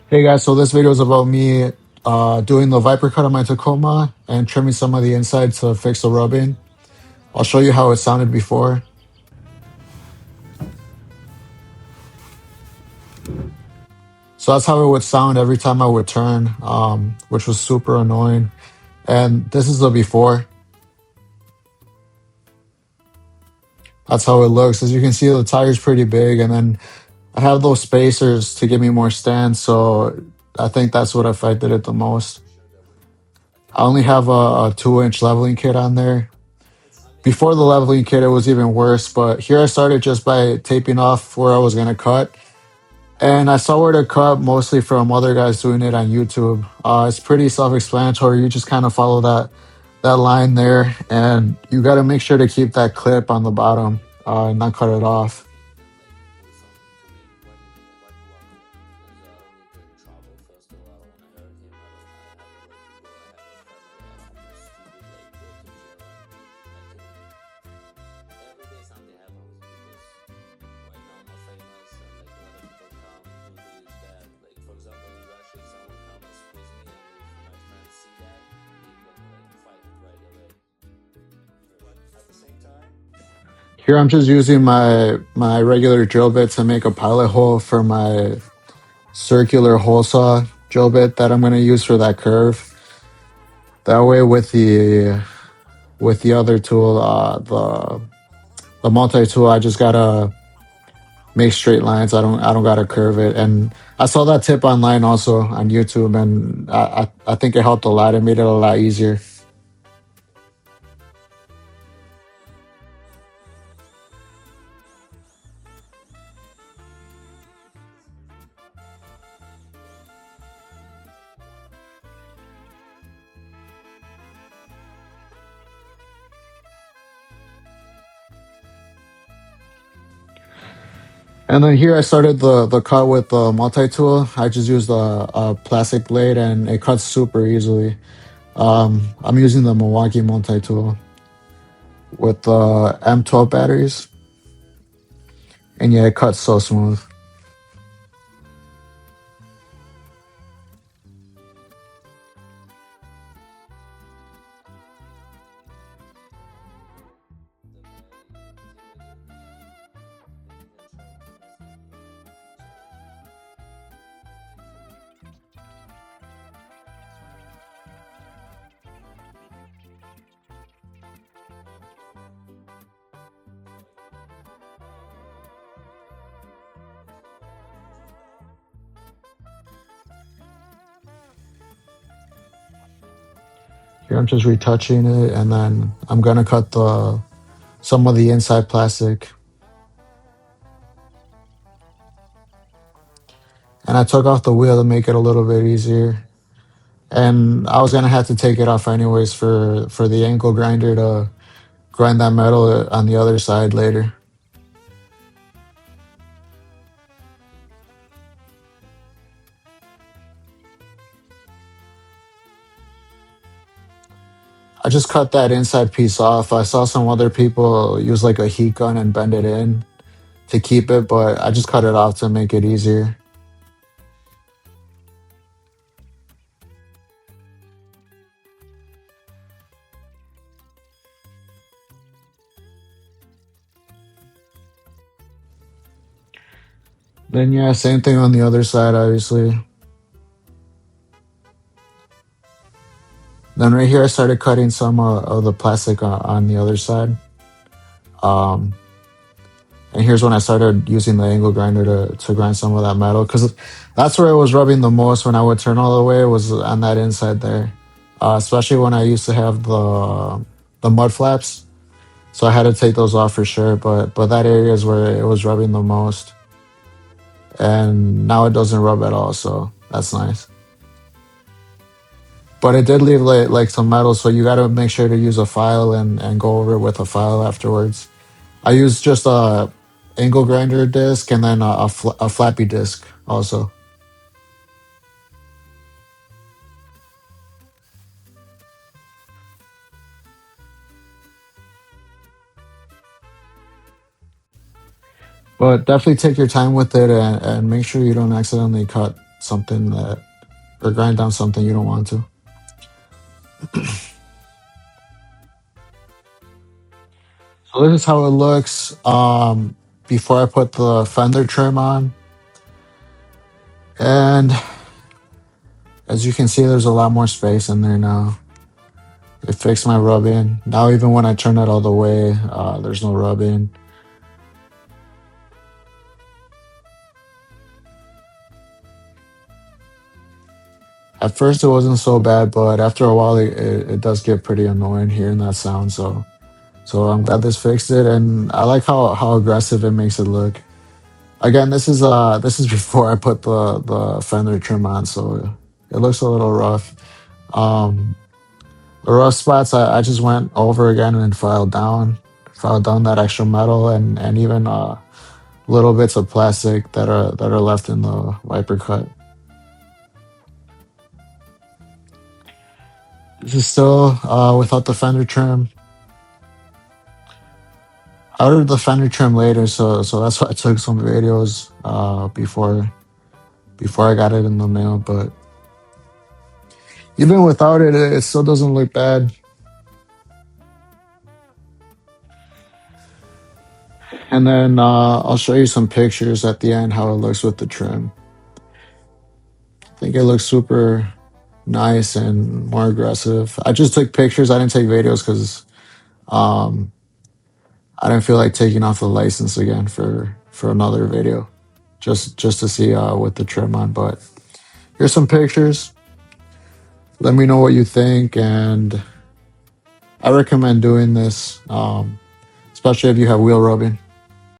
Hey guys, so this video is about me doing the viper cut on my Tacoma and trimming some of the inside to fix the rubbing. I'll show you how it sounded before. So that's how it would sound every time I would turn, which was super annoying. And this is the before. That's how it looks. As you can see, the tire's pretty big, and then I have those spacers to give me more stand, so I think that's what affected it the most. I only have a 2-inch leveling kit on there. Before the leveling kit, it was even worse, but here I started just by taping off where I was going to cut. And I saw where to cut mostly from other guys doing it on YouTube. It's pretty self-explanatory. You just kind of follow that line there, and you got to make sure to keep that clip on the bottom and not cut it off. Here I'm just using my regular drill bit to make a pilot hole for my circular hole saw drill bit that I'm going to use for that curve. That way, with the other tool, the multi tool, I just gotta make straight lines. I don't gotta curve it. And I saw that tip online also on YouTube, and I think it helped a lot. It made it a lot easier. And then here I started the cut with the multi tool. I just used a plastic blade, and it cuts super easily. I'm using the Milwaukee multi tool with the M12 batteries, and yeah, it cuts so smooth. Here I'm just retouching it, and then I'm gonna cut the some of the inside plastic. And I took off the wheel to make it a little bit easier. And I was gonna have to take it off anyways for the angle grinder to grind that metal on the other side later. I just cut that inside piece off. I saw some other people use like a heat gun and bend it in to keep it, but I just cut it off to make it easier. Then yeah, same thing on the other side, obviously. Then right here, I started cutting some of the plastic on the other side. Um, and here's when I started using the angle grinder to grind some of that metal, because that's where it was rubbing the most when I would turn all the way, was on that inside there. Especially when I used to have the mud flaps, so I had to take those off for sure. But that area is where it was rubbing the most, and now it doesn't rub at all, so that's nice. But it did leave like some metal, so you got to make sure to use a file and go over it with a file afterwards. I use just a angle grinder disc, and then a flappy disc also. But definitely take your time with it, and make sure you don't accidentally cut something that or grind down something you don't want to. So this is how it looks before I put the fender trim on. And as you can see, there's a lot more space in there now. It fixed my rub-in. Now even when I turn it all the way, there's no rub-in. At first it wasn't so bad, but after a while it does get pretty annoying hearing that sound. So I'm glad this fixed it, and I like how aggressive it makes it look. Again, this is before I put the fender trim on, so it looks a little rough. Um, the rough spots I just went over again and filed down that extra metal and even little bits of plastic that are left in the wiper cut. This is still without the fender trim. I ordered the fender trim later, so that's why I took some videos before I got it in the mail. But even without it, it still doesn't look bad. And then I'll show you some pictures at the end how it looks with the trim. I think it looks super nice and more aggressive. I just took pictures. I didn't take videos because um, I didn't feel like taking off the license again for another video, just to see with the trim on. But here's some pictures. Let me know what you think, and I recommend doing this, especially if you have wheel rubbing.